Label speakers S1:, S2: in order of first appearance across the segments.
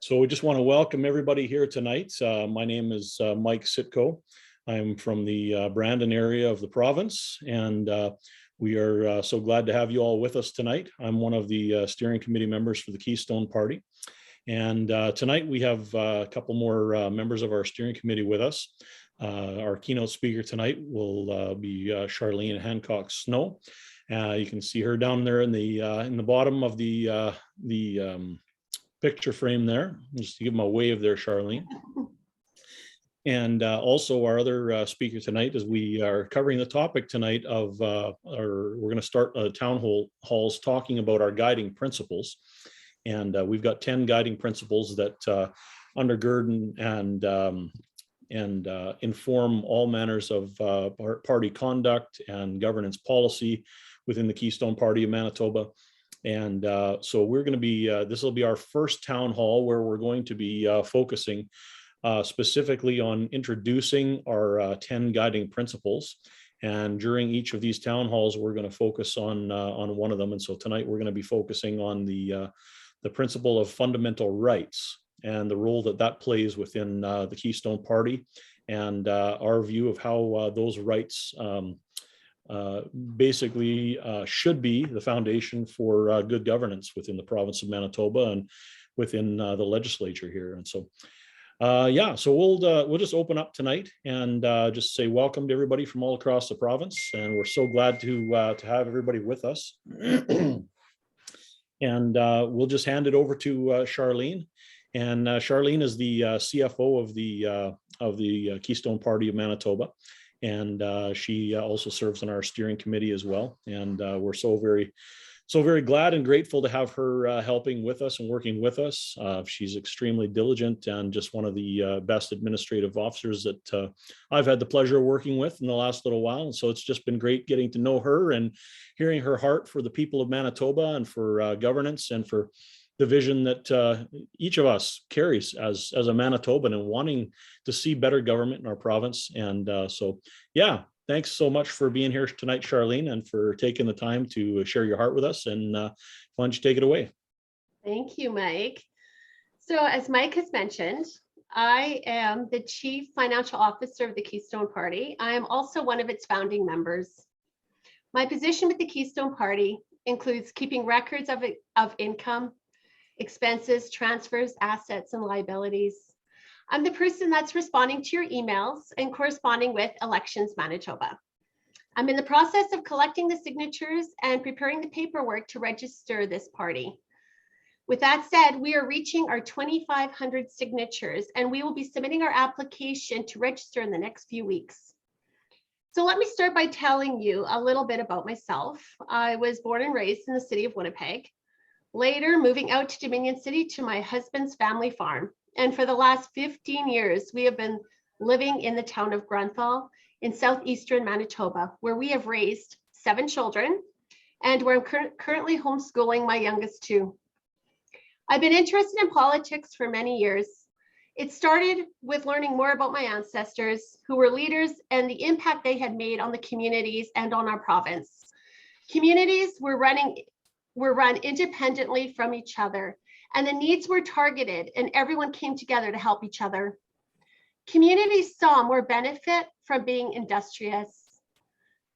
S1: So we just want to welcome everybody here tonight. My name is Mike Sitko. I'm from the Brandon area of the province, and we are so glad to have you all with us tonight. I'm one of the steering committee members for the Keystone Party. And tonight we have a couple more members of our steering committee with us. Our keynote speaker tonight will be Charlene Hancock-Snow. You can see her down there in the bottom of the picture frame there. Just to give them a wave there, Charlene. And also our other speaker tonight, as we are covering the topic tonight of, we're going to start town halls talking about our guiding principles. And we've got 10 guiding principles that undergird and inform all manners of party conduct and governance policy within the Keystone Party of Manitoba. And so we're going to be, this will be our first town hall where we're going to be focusing specifically on introducing our 10 guiding principles. And during each of these town halls, we're going to focus on one of them. And so tonight we're going to be focusing on the principle of fundamental rights and the role that that plays within the Keystone Party, and our view of how those rights basically should be the foundation for good governance within the province of Manitoba and within the legislature here. And so, so we'll just open up tonight and just say welcome to everybody from all across the province, and we're so glad to have everybody with us. And we'll just hand it over to Charlene. And Charlene is the CFO of the Keystone Party of Manitoba. And she also serves on our steering committee as well. And we're so very glad and grateful to have her helping with us and working with us. She's extremely diligent and just one of the best administrative officers that I've had the pleasure of working with in the last little while. And so it's just been great getting to know her and hearing her heart for the people of Manitoba and for governance and for the vision that each of us carries as a Manitoban and wanting to see better government in our province. And thanks so much for being here tonight, Charlene, and for taking the time to share your heart with us. And why don't you take it away?
S2: Thank you, Mike. So as Mike has mentioned, I am the Chief Financial Officer of the Keystone Party. I am also one of its founding members. My position with the Keystone Party includes keeping records of income, expenses, transfers, assets, and liabilities. I'm the person that's responding to your emails and corresponding with Elections Manitoba. I'm in the process of collecting the signatures and preparing the paperwork to register this party. With that said, we are reaching our 2,500 signatures, and we will be submitting our application to register in the next few weeks. So let me start by telling you a little bit about myself. I was born and raised in the city of Winnipeg, later moving out to Dominion City to my husband's family farm. And for the last 15 years, we have been living in the town of Grunthal in southeastern Manitoba, where we have raised 7 children and where I'm currently homeschooling my youngest 2. I've been interested in politics for many years. It started with learning more about my ancestors, who were leaders, and the impact they had made on the communities and on our province. Communities were run independently from each other, and the needs were targeted, and everyone came together to help each other. Communities saw more benefit from being industrious.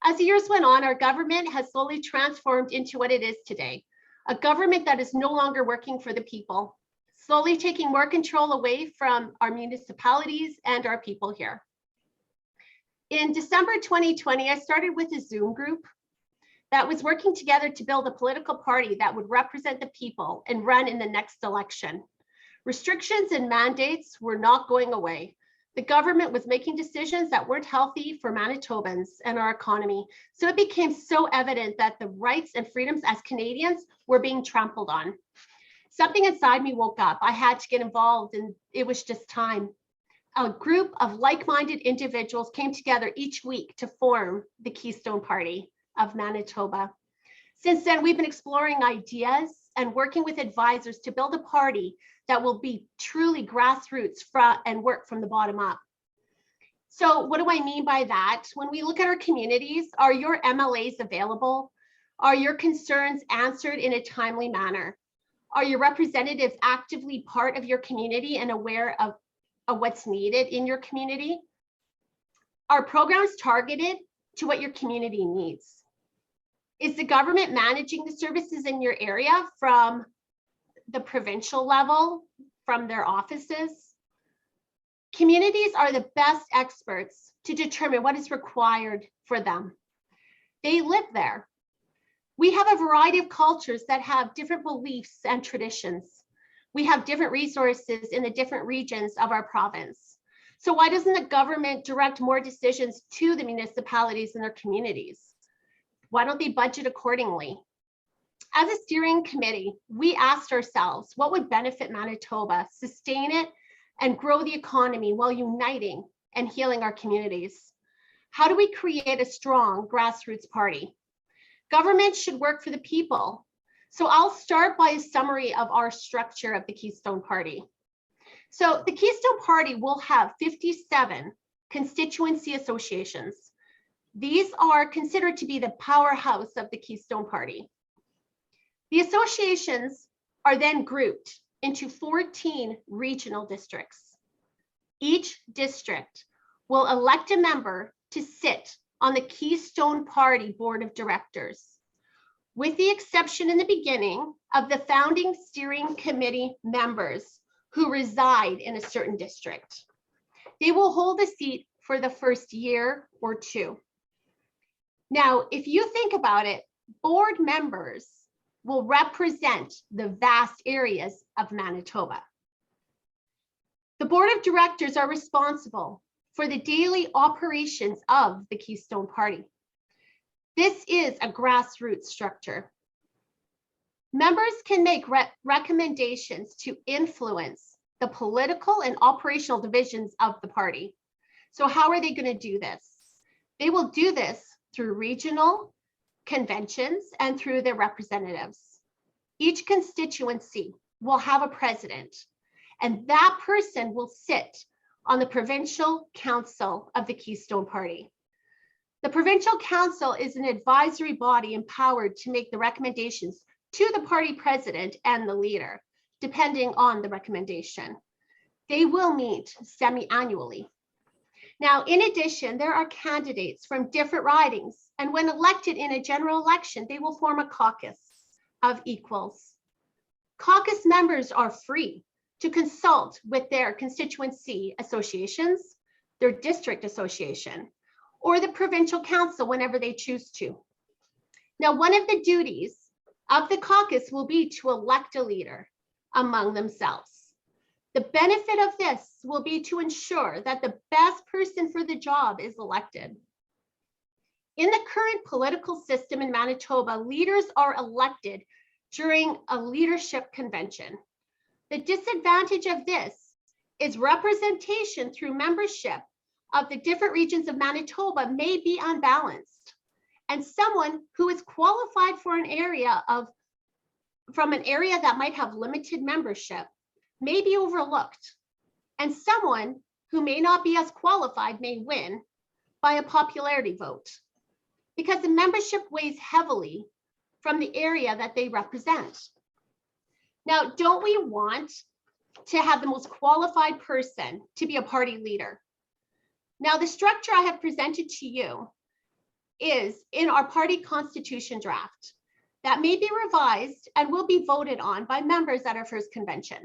S2: As the years went on, our government has slowly transformed into what it is today, a government that is no longer working for the people, slowly taking more control away from our municipalities and our people here. In December 2020, I started with a Zoom group that was working together to build a political party that would represent the people and run in the next election. Restrictions and mandates were not going away. The government was making decisions that weren't healthy for Manitobans and our economy. So it became so evident that the rights and freedoms as Canadians were being trampled on. Something inside me woke up. I had to get involved, and it was just time. A group of like-minded individuals came together each week to form the Keystone Party of Manitoba. Since then, we've been exploring ideas and working with advisors to build a party that will be truly grassroots and work from the bottom up. So what do I mean by that? When we look at our communities, are your MLAs available? Are your concerns answered in a timely manner? Are your representatives actively part of your community and aware of what's needed in your community? Are programs targeted to what your community needs? Is the government managing the services in your area from the provincial level, from their offices? Communities are the best experts to determine what is required for them. They live there. We have a variety of cultures that have different beliefs and traditions. We have different resources in the different regions of our province. So why doesn't the government direct more decisions to the municipalities and their communities? Why don't they budget accordingly? As a steering committee, we asked ourselves, what would benefit Manitoba, sustain it, and grow the economy while uniting and healing our communities? How do we create a strong grassroots party? Government should work for the people. So I'll start by a summary of our structure of the Keystone Party. So the Keystone Party will have 57 constituency associations. These are considered to be the powerhouse of the Keystone Party. The associations are then grouped into 14 regional districts. Each district will elect a member to sit on the Keystone Party Board of Directors, with the exception in the beginning of the founding steering committee members who reside in a certain district. They will hold a seat for the first year or two. Now, if you think about it, board members will represent the vast areas of Manitoba. The board of directors are responsible for the daily operations of the Keystone Party. This is a grassroots structure. Members can make recommendations to influence the political and operational divisions of the party. So how are they going to do this? They will do this through regional conventions and through their representatives. Each constituency will have a president, and that person will sit on the provincial council of the Keystone Party. The provincial council is an advisory body empowered to make the recommendations to the party president and the leader, depending on the recommendation. They will meet semi-annually. Now, in addition, there are candidates from different ridings, and when elected in a general election, they will form a caucus of equals. Caucus members are free to consult with their constituency associations, their district association, or the provincial council whenever they choose to. Now, one of the duties of the caucus will be to elect a leader among themselves. The benefit of this will be to ensure that the best person for the job is elected. In the current political system in Manitoba, leaders are elected during a leadership convention. The disadvantage of this is representation through membership of the different regions of Manitoba may be unbalanced, and someone who is qualified for an area from an area that might have limited membership may be overlooked, and someone who may not be as qualified may win by a popularity vote because the membership weighs heavily from the area that they represent. Now, don't we want to have the most qualified person to be a party leader? Now, the structure I have presented to you is in our party constitution draft that may be revised and will be voted on by members at our first convention.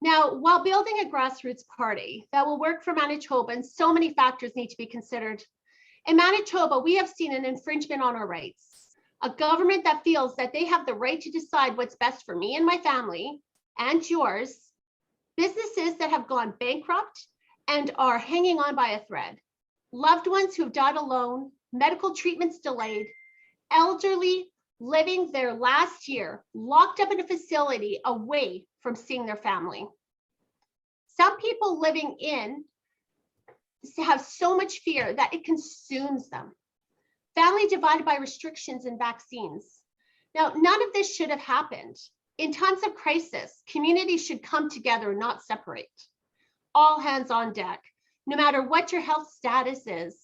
S2: Now, while building a grassroots party that will work for Manitobans, so many factors need to be considered. In Manitoba, we have seen an infringement on our rights. A government that feels that they have the right to decide what's best for me and my family and yours. Businesses that have gone bankrupt and are hanging on by a thread. Loved ones who have died alone, medical treatments delayed, elderly living their last year locked up in a facility away from seeing their family. Some people living in have so much fear that it consumes them. Family divided by restrictions and vaccines. Now, none of this should have happened. In times of crisis, communities should come together, not separate. All hands on deck, no matter what your health status is.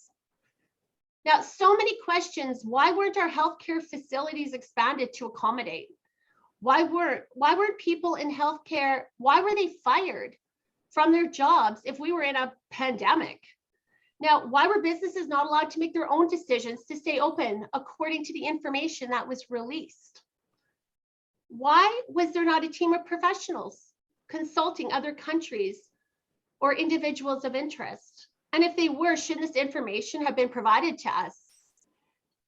S2: Now, so many questions. Why weren't our healthcare facilities expanded to accommodate? Why weren't people in healthcare, why were they fired from their jobs if we were in a pandemic? Now, why were businesses not allowed to make their own decisions to stay open according to the information that was released? Why was there not a team of professionals consulting other countries or individuals of interest? And if they were, shouldn't this information have been provided to us?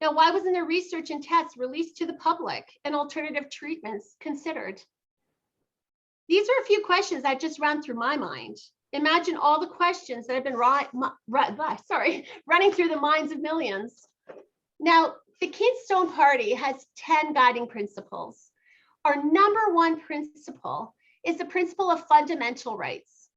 S2: Now, why wasn't there research and tests released to the public and alternative treatments considered? These are a few questions that just ran through my mind. Imagine all the questions that have been running through the minds of millions. Now, the Keystone Party has 10 guiding principles. Our number one principle is the principle of fundamental rights.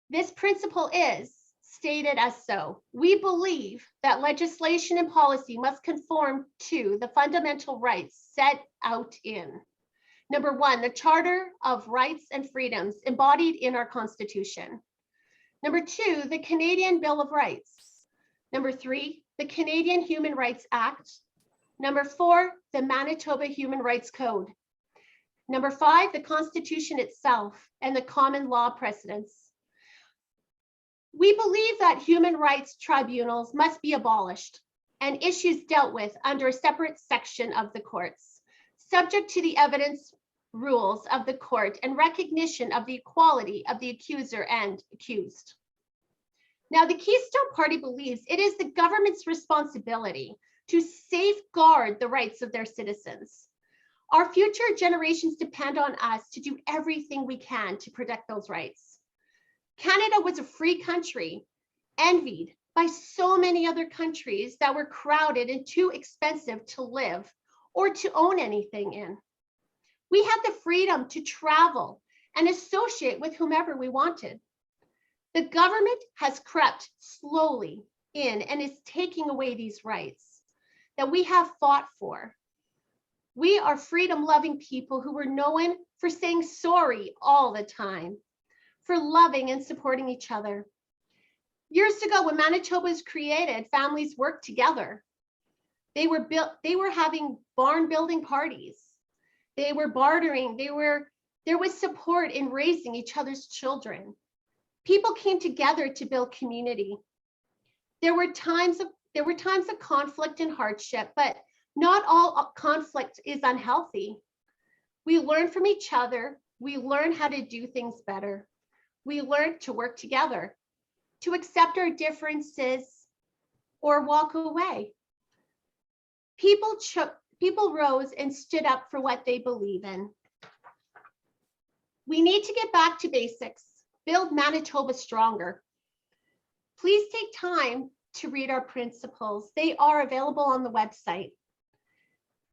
S2: This principle is stated as so: we believe that legislation and policy must conform to the fundamental rights set out in number one, the Charter of Rights and Freedoms embodied in our Constitution. Number two, the Canadian Bill of Rights. Number three, the Canadian Human Rights Act. Number four, the Manitoba Human Rights Code. Number five, the Constitution itself and the common law precedents. We believe that human rights tribunals must be abolished and issues dealt with under a separate section of the courts, subject to the evidence rules of the court and recognition of the equality of the accuser and accused. Now, the Keystone Party believes it is the government's responsibility to safeguard the rights of their citizens. Our future generations depend on us to do everything we can to protect those rights. Canada was a free country, envied by so many other countries that were crowded and too expensive to live or to own anything in. We had the freedom to travel and associate with whomever we wanted. The government has crept slowly in and is taking away these rights that we have fought for. We are freedom-loving people who were known for saying sorry all the time, for loving and supporting each other. Years ago, when Manitoba was created, families worked together. They were having barn building parties. They were bartering. There was support in raising each other's children. People came together to build community. There were times of conflict and hardship, but not all conflict is unhealthy. We learn from each other. We learn how to do things better. We learn to work together, to accept our differences or walk away. People rose and stood up for what they believe in. We need to get back to basics, build Manitoba stronger. Please take time to read our principles. They are available on the website.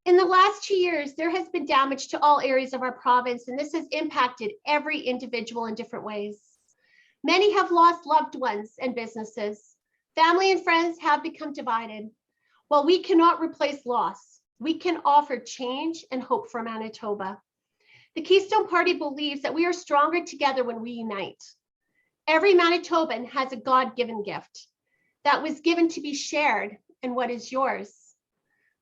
S2: In the last 2 years, there has been damage to all areas of our province, and this has impacted every individual in different ways. Many have lost loved ones and businesses. Family and friends have become divided. While we cannot replace loss, we can offer change and hope for Manitoba. The Keystone Party believes that we are stronger together when we unite. Every Manitoban has a God-given gift that was given to be shared, and what is yours?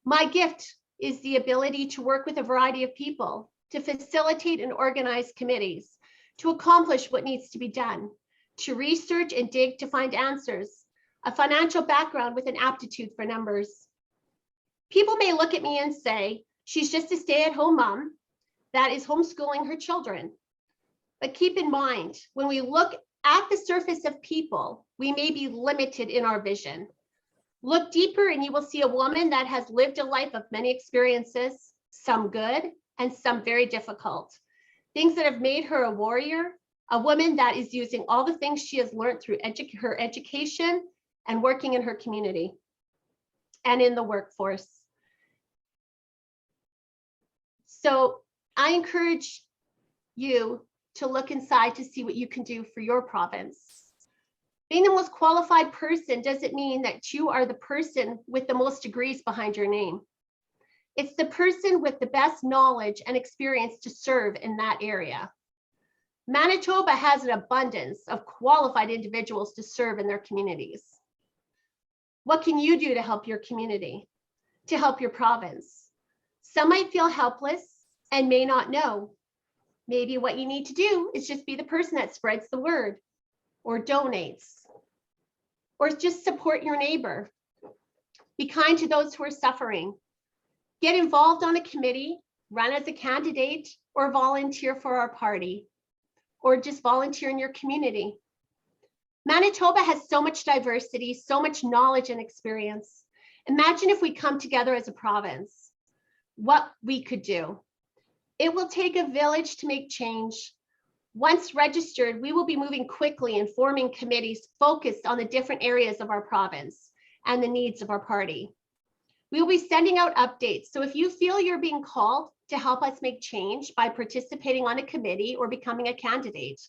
S2: My gift is the ability to work with a variety of people, to facilitate and organize committees, to accomplish what needs to be done, to research and dig to find answers, a financial background with an aptitude for numbers. People may look at me and say, she's just a stay-at-home mom that is homeschooling her children. But keep in mind, when we look at the surface of people, we may be limited in our vision. Look deeper and you will see a woman that has lived a life of many experiences, some good and some very difficult. Things that have made her a warrior, a woman that is using all the things she has learned through her education and working in her community and in the workforce. So I encourage you to look inside to see what you can do for your province. Being the most qualified person doesn't mean that you are the person with the most degrees behind your name. It's the person with the best knowledge and experience to serve in that area. Manitoba has an abundance of qualified individuals to serve in their communities. What can you do to help your community, to help your province? Some might feel helpless and may not know. Maybe what you need to do is just be the person that spreads the word or donates or just support your neighbor. Be kind to those who are suffering. Get involved on a committee, run as a candidate, or volunteer for our party, or just volunteer in your community. Manitoba has so much diversity, so much knowledge and experience. Imagine if we come together as a province, what we could do. It will take a village to make change. Once registered, we will be moving quickly and forming committees focused on the different areas of our province and the needs of our party. We will be sending out updates. So if you feel you're being called to help us make change by participating on a committee or becoming a candidate,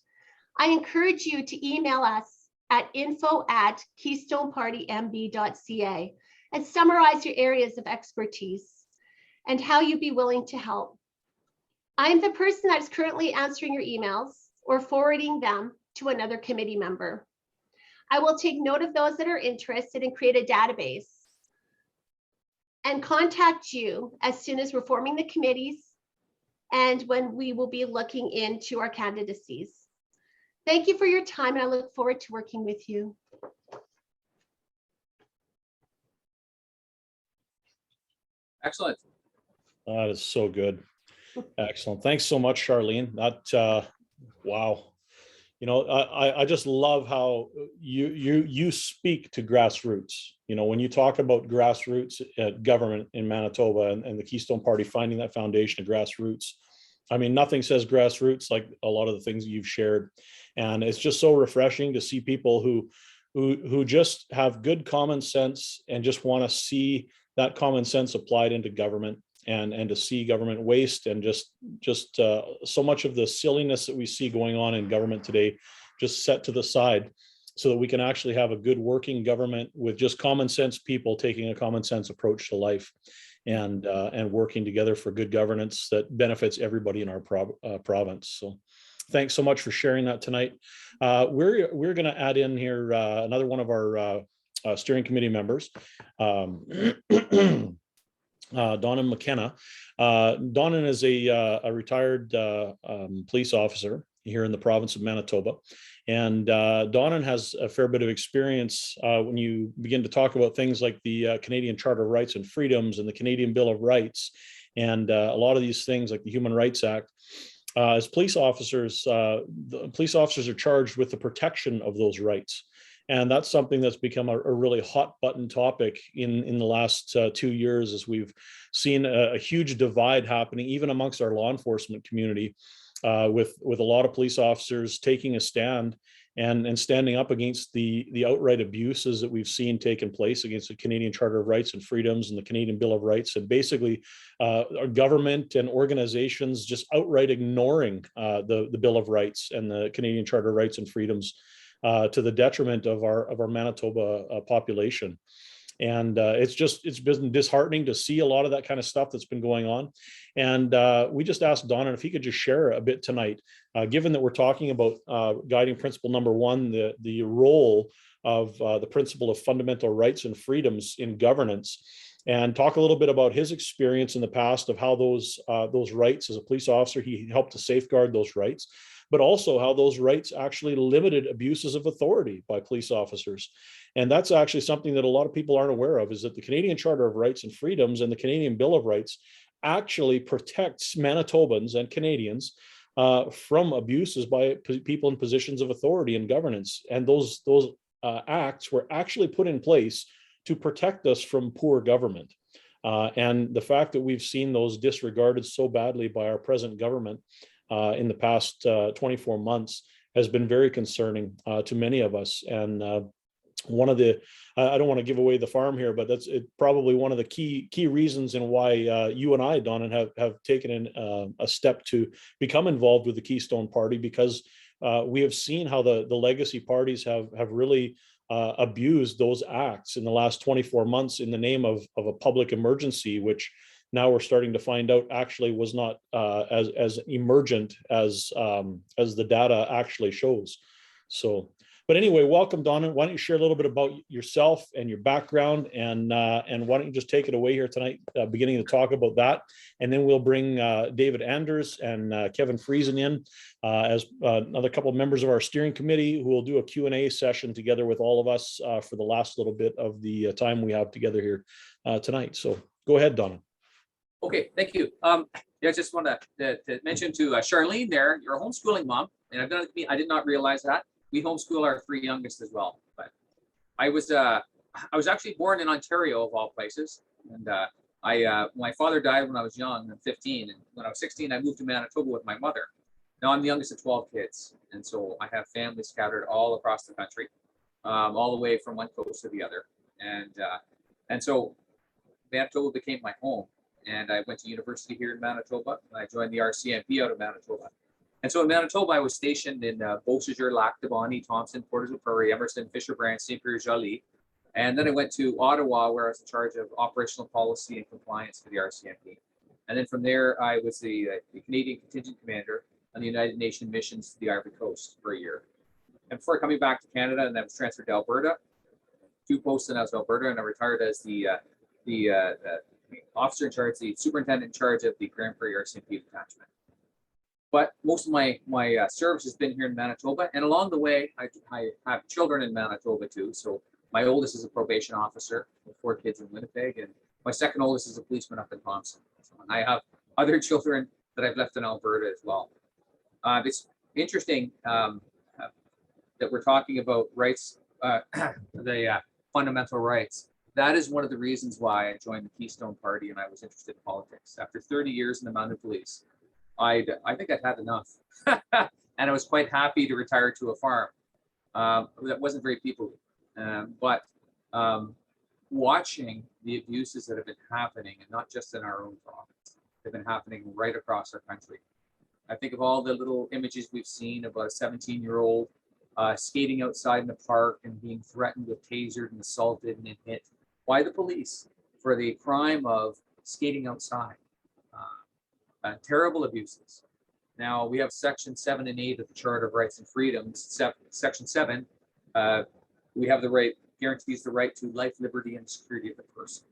S2: I encourage you to email us at info@keystonepartymb.ca and summarize your areas of expertise and how you'd be willing to help. I'm the person that is currently answering your emails or forwarding them to another committee member. I will take note of those that are interested and create a database and contact you as soon as we're forming the committees and when we will be looking into our candidacies. Thank you for your time, and I look forward to working with you.
S3: Excellent.
S1: That is so good. Excellent. Thanks so much, Charlene. That, wow. You know, I just love how you speak to grassroots. You know, when you talk about grassroots government in Manitoba and the Keystone Party finding that foundation of grassroots, I mean, nothing says grassroots like a lot of the things that you've shared. And it's just so refreshing to see people who just have good common sense and just want to see that common sense applied into government, and to see government waste and just so much of the silliness that we see going on in government today just set to the side, so that we can actually have a good working government with just common sense people taking a common sense approach to life, and working together for good governance that benefits everybody in our province. So thanks so much for sharing that tonight. We're going to add in here another one of our steering committee members, Donnan McKenna. Donnan is a retired police officer here in the province of Manitoba. And Donnan has a fair bit of experience when you begin to talk about things like the Canadian Charter of Rights and Freedoms and the Canadian Bill of Rights, and a lot of these things like the Human Rights Act. As police officers, the police officers are charged with the protection of those rights. And that's something that's become a really hot button topic in the last 2 years, as we've seen a huge divide happening even amongst our law enforcement community, with a lot of police officers taking a stand and standing up against the outright abuses that we've seen taking place against the Canadian Charter of Rights and Freedoms and the Canadian Bill of Rights, and basically our government and organizations just outright ignoring the Bill of Rights and the Canadian Charter of Rights and Freedoms, to the detriment of our Manitoba population. And it's been disheartening to see a lot of that kind of stuff that's been going on. And we just asked Donnan if he could just share a bit tonight, given that we're talking about guiding principle number one, the role of the principle of fundamental rights and freedoms in governance, and talk a little bit about his experience in the past of how those rights, as a police officer, he helped to safeguard those rights, but also how those rights actually limited abuses of authority by police officers. And that's actually something that a lot of people aren't aware of, is that the Canadian Charter of Rights and Freedoms and the Canadian Bill of Rights actually protects Manitobans and Canadians from abuses by people in positions of authority and governance. And those acts were actually put in place to protect us from poor government. And the fact that we've seen those disregarded so badly by our present government in the past 24 months has been very concerning to many of us. And one of the, I don't want to give away the farm here, but that's probably one of the key reasons in why you and I, Donnan, have taken a step to become involved with the Keystone Party, because we have seen how the legacy parties have really abused those acts in the last 24 months in the name of a public emergency, which now we're starting to find out actually was not as emergent as the data actually shows. So But anyway, welcome, Donna. Why don't you share a little bit about yourself and your background, and why don't you just take it away here tonight, beginning to talk about that, and then we'll bring David Anders and Kevin Friesen in as another couple of members of our steering committee who will do a Q&A session together with all of us for the last little bit of the time we have together here tonight. So go ahead, Donna.
S3: Okay, thank you. Yeah, I just want to mention to Charlene there, you're a homeschooling mom, and I did not realize that. We homeschool our 3 youngest as well. But I was actually born in Ontario of all places, and my father died when I was young, I'm 15, and when I was 16, I moved to Manitoba with my mother. Now I'm the youngest of 12 kids, and so I have families scattered all across the country, all the way from one coast to the other, and so Manitoba became my home. And I went to university here in Manitoba, and I joined the RCMP out of Manitoba. And so in Manitoba, I was stationed in Beausejour, Lac, Dabonnie, Thompson, Portage la Prairie, Emerson, Fisher Branch, St. Pierre, Joly. And then I went to Ottawa, where I was in charge of operational policy and compliance for the RCMP. And then from there, I was the Canadian contingent commander on the United Nations missions to the Ivory Coast for a year. And before coming back to Canada, and I was transferred to Alberta, 2 posts in Alberta, and I retired as the officer in charge, the superintendent in charge of the Grand Prairie RCMP detachment. But most of my service has been here in Manitoba, and along the way, I have children in Manitoba too. So my oldest is a probation officer with 4 kids in Winnipeg, and my second oldest is a policeman up in Thompson. So, and I have other children that I've left in Alberta as well. It's interesting that we're talking about rights, the fundamental rights. That is one of the reasons why I joined the Keystone Party and I was interested in politics. After 30 years in the mounted police, I think I'd had enough. And I was quite happy to retire to a farm. That wasn't very people-y. But watching the abuses that have been happening, and not just in our own province, they've been happening right across our country. I think of all the little images we've seen about a 17-year-old skating outside in the park and being threatened with tasered and assaulted and hit by the police for the crime of skating outside. Terrible abuses. Now we have Section 7 and 8 of the Charter of Rights and Freedoms. Section 7, we have the right, guarantees the right to life, liberty, and security of the person.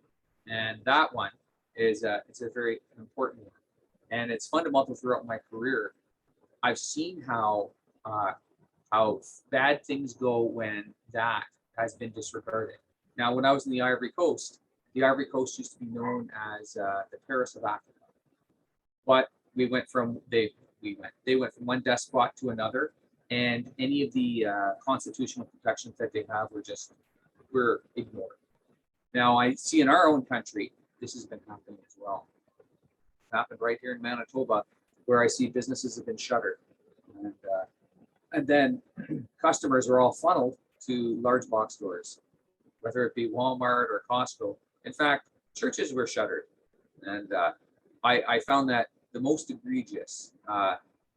S3: And that one is it's a very important one. And it's fundamental throughout my career. I've seen how bad things go when that has been disregarded. Now, when I was in the Ivory Coast used to be known as the Paris of Africa. But they went from one despot to another, and any of the constitutional protections that they have were ignored. Now, I see in our own country, this has been happening as well. It's happened right here in Manitoba, where I see businesses have been shuttered. And then customers are all funneled to large box stores, whether it be Walmart or Costco. In fact, churches were shuttered. And I found that the most egregious,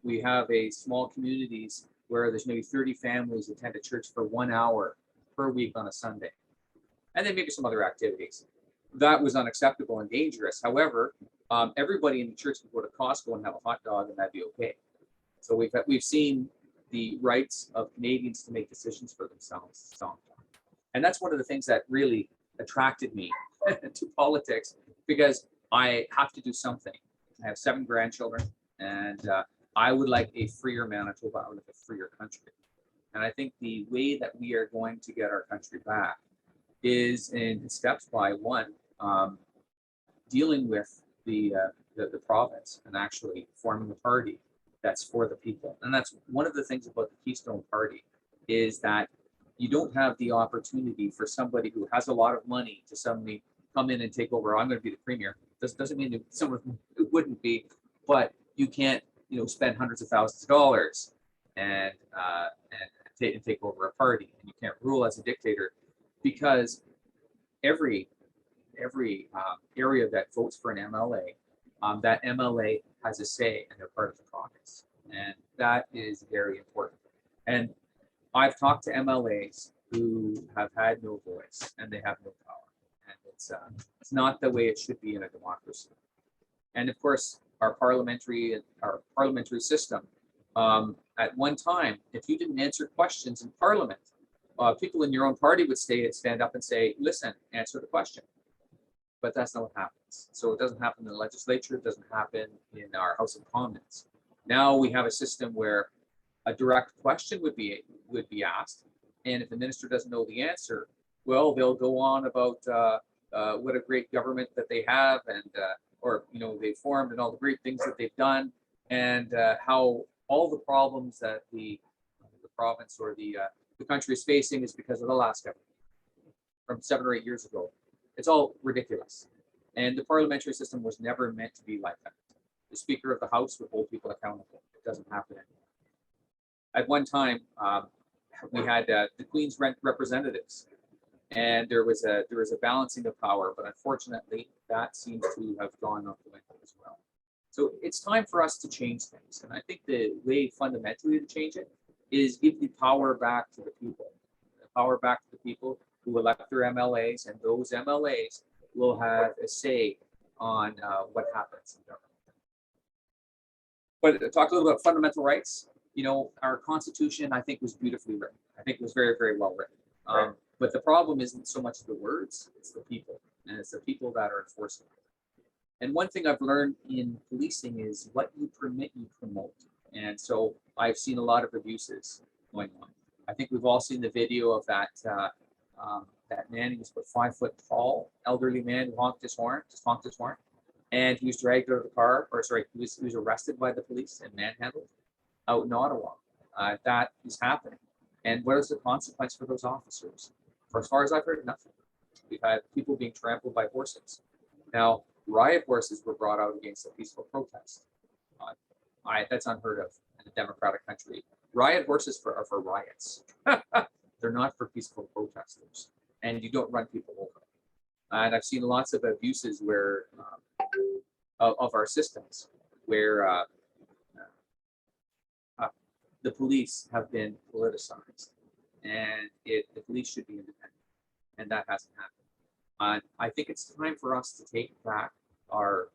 S3: we have a small communities where there's maybe 30 families attend a church for 1 hour per week on a Sunday. And then maybe some other activities. That was unacceptable and dangerous. However, everybody in the church can go to Costco and have a hot dog and that'd be okay. So we've seen the rights of Canadians to make decisions for themselves. And that's one of the things that really attracted me to politics, because I have to do something. I have 7 grandchildren, and I would like a freer Manitoba. I would like a freer country. And I think the way that we are going to get our country back is in steps by one, dealing with the province and actually forming a party that's for the people. And that's one of the things about the Keystone Party, is that you don't have the opportunity for somebody who has a lot of money to suddenly come in and take over. I'm going to be the premier. This doesn't mean that someone who wouldn't be, but you can't, spend hundreds of thousands of dollars and take over a party, and you can't rule as a dictator, because every area that votes for an MLA, that MLA has a say and they're part of the caucus, and that is very important. And I've talked to MLAs who have had no voice and they have no power, and it's not the way it should be in a democracy. And of course, our parliamentary system At one time, if you didn't answer questions in Parliament, people in your own party would stand up and say, listen, answer the question. But that's not what happens. So it doesn't happen in the legislature, it doesn't happen in our House of Commons. Now we have a system where a direct question would be asked, and if the minister doesn't know the answer, well, they'll go on about what a great government that they have, and or they formed, and all the great things that they've done, and how all the problems that the province or the country is facing is because of the last government from 7 or 8 years ago. It's all ridiculous. And the parliamentary system was never meant to be like that. The Speaker of the House would hold people accountable. It doesn't happen anymore. At one time, we had the Queen's representatives, and there was a balancing of power, but unfortunately, that seems to have gone out the window as well. So it's time for us to change things, and I think the way fundamentally to change it is give the power back to the people. The power back to the people who elect their MLAs, and those MLAs will have a say on what happens in government. But talk a little about fundamental rights. Our Constitution, I think, was beautifully written. I think it was very, very well written.
S1: Right.
S3: But the problem isn't so much the words, it's the people. And it's the people that are enforcing it. And one thing I've learned in policing is what you permit, you promote. And so I've seen a lot of abuses going on. I think we've all seen the video of that man. He was about 5 foot tall, elderly man who honked his horn, and he was dragged out of the car, he was arrested by the police and manhandled out in Ottawa. That is happening. And what is the consequence for those officers? For as far as I've heard, nothing. We've had people being trampled by horses. Now, riot horses were brought out against a peaceful protest. That's unheard of in a democratic country. Riot horses are for riots. They're not for peaceful protesters. And you don't run people over. And I've seen lots of abuses where of our systems where the police have been politicized, and the police should be independent, and that hasn't happened. I think it's time for us to take back our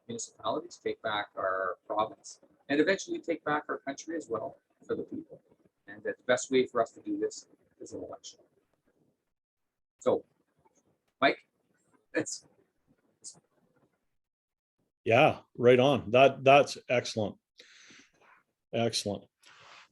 S3: municipalities, take back our province, and eventually take back our country as well for the people. And that the best way for us to do this is an election. So, Mike,
S1: Yeah, right on. That's excellent. Excellent.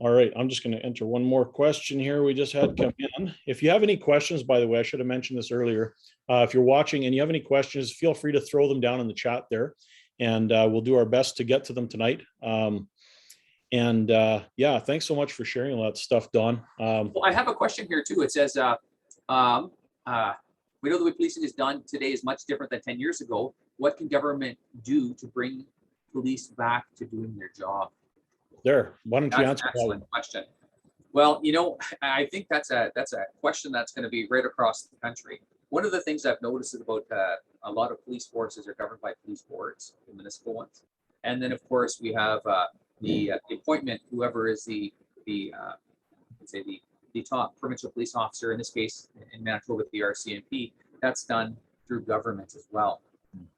S1: All right, I'm just going to enter one more question here we just had come in. If you have any questions, by the way, I should have mentioned this earlier. If you're watching and you have any questions, feel free to throw them down in the chat there, and we'll do our best to get to them tonight. Yeah, thanks so much for sharing all that stuff, Don.
S3: Well, I have a question here too. It says, we know the way policing is done today is much different than 10 years ago. What can government do to bring police back to doing their job?
S1: There, why don't you
S3: That's
S1: answer
S3: an excellent question. Well, I think that's a question that's going to be right across the country. One of the things I've noticed is about a lot of police forces are governed by police boards, the municipal ones, and then of course we have the appointment, whoever is the top provincial police officer, in this case in Manitoba, the RCMP. That's done through government as well.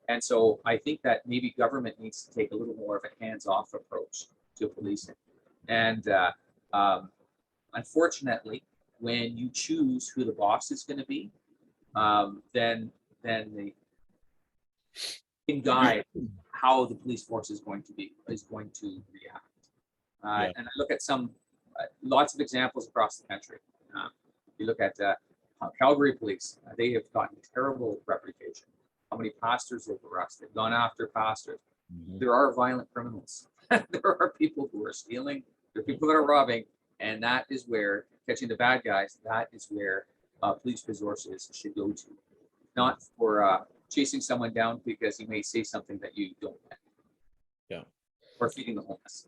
S3: And so I think that maybe government needs to take a little more of a hands-off approach to policing. And unfortunately, when you choose who the boss is going to be, then they can guide how the police force is going to react. And I look at lots of examples across the country. You look at Calgary police; they have gotten terrible reputation. How many pastors they've arrested, gone after pastors. Mm-hmm. There are violent criminals. There are people who are stealing. There are people that are robbing, and that is where catching the bad guys. That is where police resources should go to, not for chasing someone down because he may say something that you don't like.
S1: Yeah.
S3: Or feeding the homeless.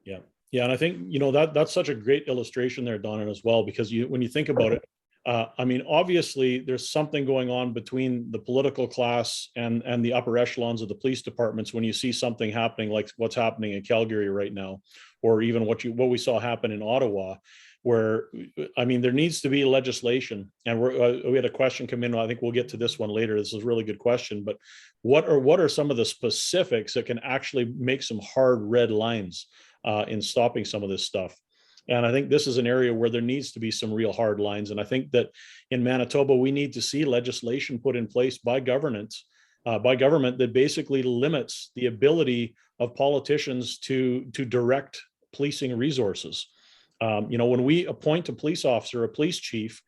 S1: Yeah. Yeah, and I think that's such a great illustration there, Donna, as well, because when you think about it, I mean, obviously, there's something going on between the political class and the upper echelons of the police departments when you see something happening like what's happening in Calgary right now, or even what we saw happen in Ottawa, where, I mean, there needs to be legislation. And we had a question come in. I think we'll get to this one later. This is a really good question. But what are some of the specifics that can actually make some hard red lines in stopping some of this stuff. And I think this is an area where there needs to be some real hard lines. And I think that in Manitoba, we need to see legislation put in place by government that basically limits the ability of politicians to direct policing resources. When we appoint a police officer, a police chief,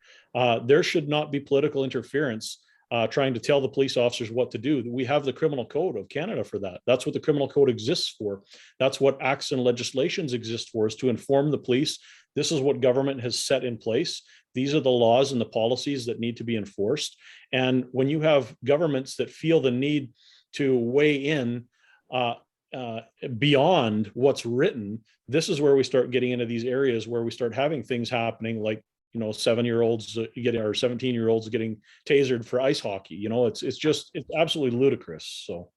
S1: there should not be political interference trying to tell the police officers what to do. We have the Criminal Code of Canada for that. That's what the Criminal Code exists for. That's what acts and legislations exist for, is to inform the police. This is what government has set in place. These are the laws and the policies that need to be enforced. And when you have governments that feel the need to weigh in beyond what's written, this is where we start getting into these areas where we start having things happening like 7-year-olds getting, or 17-year-olds getting tasered for ice hockey. It's absolutely ludicrous. So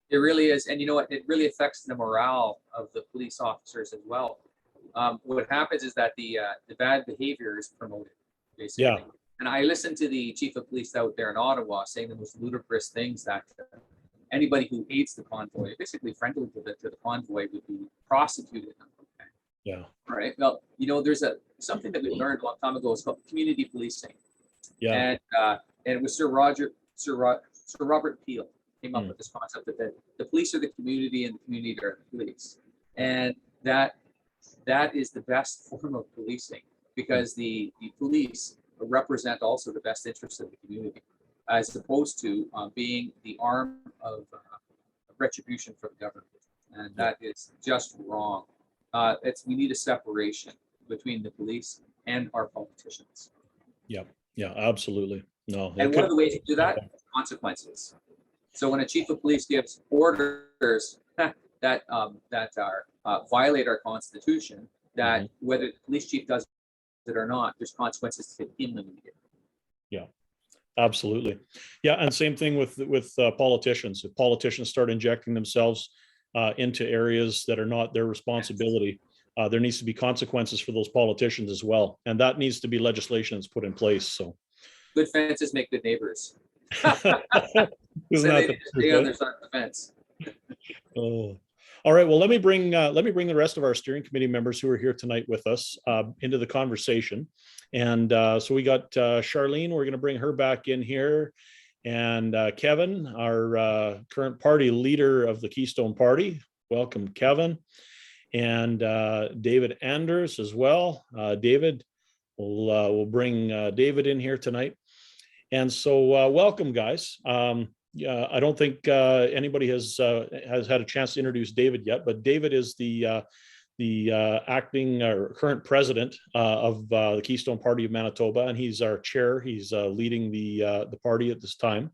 S3: it really is. And you know what, it really affects the morale of the police officers as well. What happens is that the bad behavior is promoted, basically.
S1: Yeah.
S3: And I listened to the chief of police out there in Ottawa saying the most ludicrous things, that anybody who aids the convoy, basically friendly to the convoy, would be prosecuted.
S1: Yeah.
S3: All right. Well, there's something that we learned a long time ago. It's called community policing.
S1: Yeah.
S3: And it was Sir Robert Peel came up with this concept that the police are the community and the community are the police, and that is the best form of policing, because the police represent also the best interests of the community, as opposed to being the arm of retribution for the government, and that is just wrong. We need a separation between the police and our politicians.
S1: Yeah, absolutely. No.
S3: And one of the ways to do that, consequences. So when a chief of police gives orders that violate our constitution, that whether the police chief does it or not, there's consequences to him immediately.
S1: Yeah, absolutely. Yeah, and same thing with politicians. If politicians start injecting themselves into areas that are not their responsibility, there needs to be consequences for those politicians as well, and that needs to be legislation that's put in place. So,
S3: good fences make good neighbors.
S1: Isn't that the
S3: stay on their side of the fence.
S1: Oh. All right. Well, let me bring the rest of our steering committee members who are here tonight with us into the conversation. And so we got Charlene. We're going to bring her back in here, and Kevin, our current party leader of the Keystone Party. Welcome, Kevin, and David Anders as well. David, we'll bring David in here tonight. And so, welcome, guys. I don't think anybody has had a chance to introduce David yet, but David is the acting or current president of the Keystone Party of Manitoba, and he's our chair. He's leading the party at this time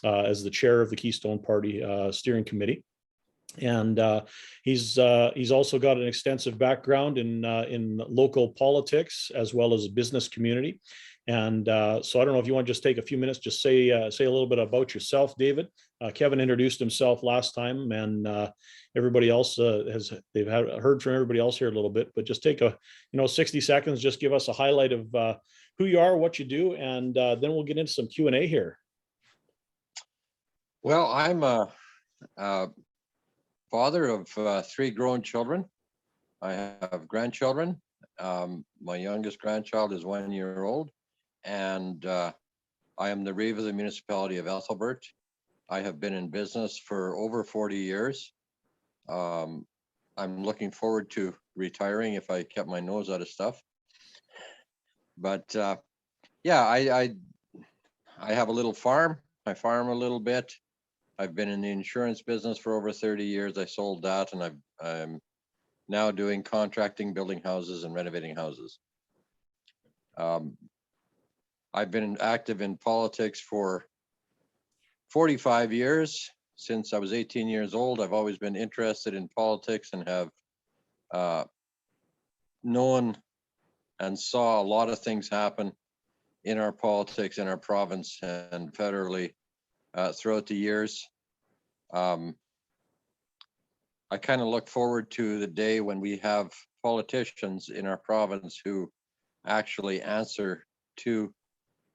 S1: as the chair of the Keystone Party steering committee. And he's also got an extensive background in local politics as well as business community. And so I don't know if you want to just take a few minutes, just say a little bit about yourself, David. Kevin introduced himself last time, and everybody else they've heard from everybody else here a little bit. But just take 60 seconds, just give us a highlight of who you are, what you do, and then we'll get into some Q&A here.
S4: Well, I'm a father of 3 grown children. I have grandchildren. My youngest grandchild is 1 year old. And I am the reeve of the municipality of Ethelbert. I have been in business for over 40 years. I'm looking forward to retiring if I kept my nose out of stuff. But yeah, I have a little farm. I farm a little bit. I've been in the insurance business for over 30 years. I sold that, and I'm now doing contracting, building houses and renovating houses. I've been active in politics for 45 years. Since I was 18 years old, I've always been interested in politics and have known and saw a lot of things happen in our politics, in our province and federally throughout the years. I kind of look forward to the day when we have politicians in our province who actually answer to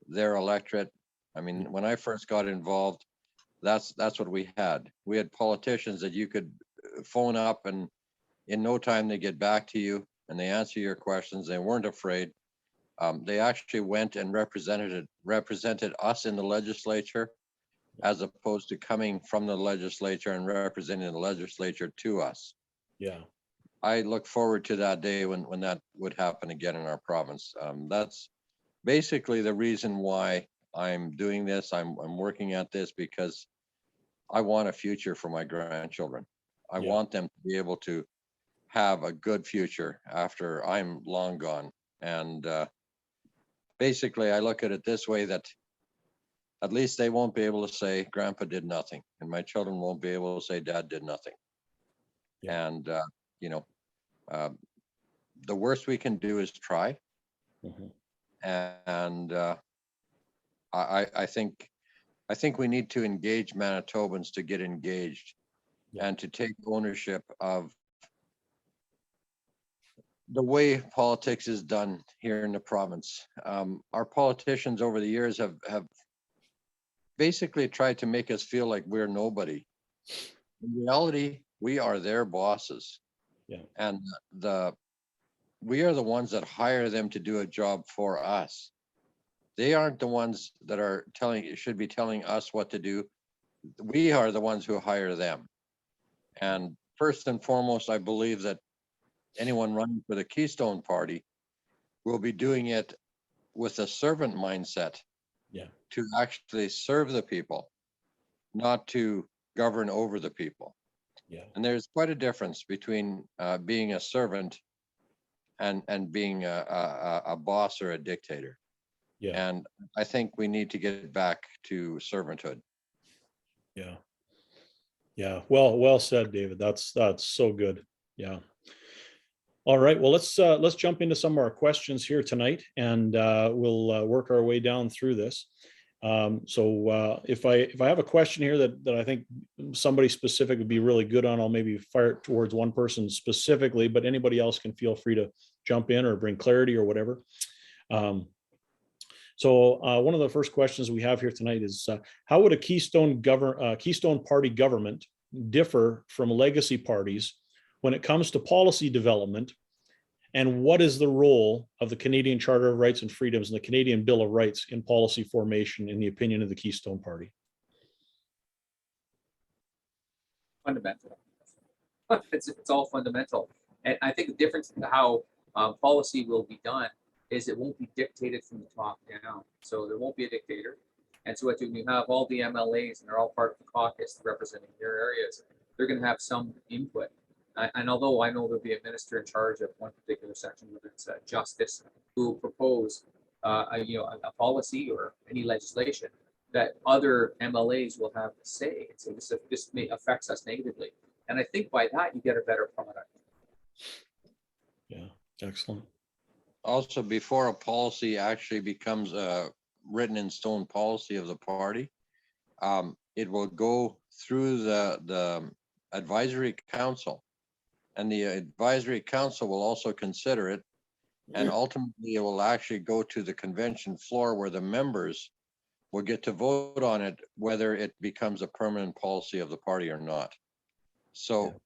S4: their electorate. I mean, when I first got involved, that's what we had. We had politicians that you could phone up and in no time they get back to you and they answer your questions. They weren't afraid. They actually went and represented us in the legislature, as opposed to coming from the legislature and representing the legislature to us.
S1: Yeah.
S4: I look forward to that day when that would happen again in our province. That's basically the reason why I'm doing this. I'm working at this because I want a future for my grandchildren. I
S1: Yeah.
S4: want them to be able to have a good future after I'm long gone. And basically, I look at it this way, that at least they won't be able to say grandpa did nothing, and my children won't be able to say dad did nothing.
S1: Yeah.
S4: And you know, uh, the worst we can do is try.
S1: Mhm.
S4: And I think we need to engage Manitobans to get engaged.
S1: Yeah.
S4: And to take ownership of the way politics is done here in the province. Our politicians over the years have basically tried to make us feel like we're nobody. In reality, we are their bosses.
S1: Yeah.
S4: And we are the ones that hire them to do a job for us. They aren't the ones that should be telling us what to do. We are the ones who hire them. And first and foremost, I believe that anyone running for the Keystone Party will be doing it with a servant mindset.
S1: Yeah.
S4: To actually serve the people, not to govern over the people.
S1: Yeah.
S4: And there's quite a difference between being a servant and being a boss or a dictator.
S1: Yeah.
S4: And I think we need to get back to servanthood.
S1: Yeah. Yeah. Well said, David. That's so good. Yeah. All right. Well, let's jump into some of our questions here tonight, and we'll work our way down through this. So if I have a question here that I think somebody specific would be really good on, I'll maybe fire it towards one person specifically, but anybody else can feel free to jump in or bring clarity or whatever. So one of the first questions we have here tonight is how would a Keystone Party government differ from legacy parties when it comes to policy development? And what is the role of the Canadian Charter of Rights and Freedoms and the Canadian Bill of Rights in policy formation, in the opinion of the Keystone Party?
S3: Fundamental. It's all fundamental. And I think the difference in how policy will be done is it won't be dictated from the top down. So there won't be a dictator. And so when you have all the MLAs and they're all part of the caucus representing their areas, they're going to have some input. And although I know there'll be a minister in charge of one particular section, whether it's justice, who will propose a policy or any legislation that other MLAs will have to say. And so this may affects us negatively. And I think by that you get a better product.
S1: Yeah, excellent.
S4: Also, before a policy actually becomes a written in stone policy of the party, it will go through the advisory council. And the advisory council will also consider it. And ultimately, it will actually go to the convention floor where the members will get to vote on it, whether it becomes a permanent policy of the party or not. So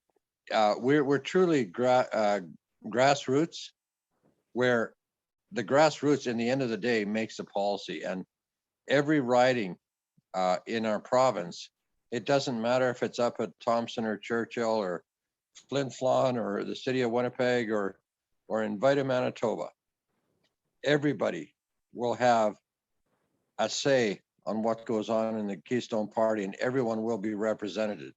S4: we're truly grassroots, where the grassroots, in the end of the day, makes the policy. And every riding in our province, it doesn't matter if it's up at Thompson or Churchill or Flin Flon or the city of Winnipeg or in Vita, Manitoba, everybody will have a say on what goes on in the Keystone Party, and everyone will be represented in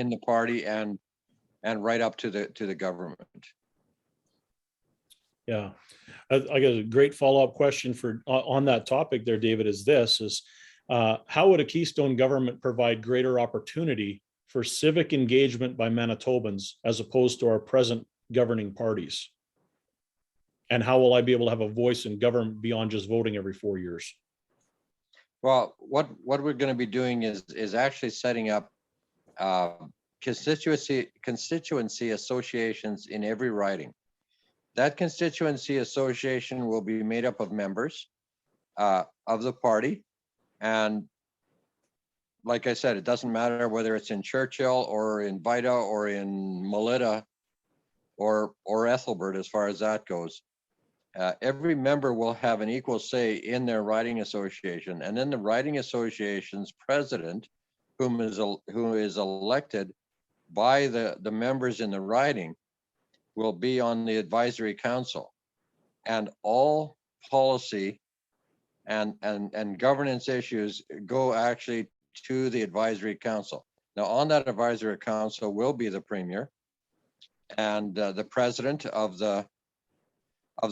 S4: the party and right up to the government.
S1: Yeah, I got a great follow-up question for on that topic there, David, is how would a Keystone government provide greater opportunity for civic engagement by Manitobans as opposed to our present governing parties? And how will I be able to have a voice in government beyond just voting every 4 years?
S4: Well, what we're going to be doing is actually setting up constituency associations in every riding. That constituency association will be made up of members of the party, and like I said, it doesn't matter whether it's in Churchill or in Vida or in Melita or Ethelbert, as far as that goes. Every member will have an equal say in their riding association, and then the riding association's president, who is elected by the members in the riding, will be on the advisory council, and all policy and governance issues go actually to the advisory council. Now, on that advisory council will be the premier and the president of the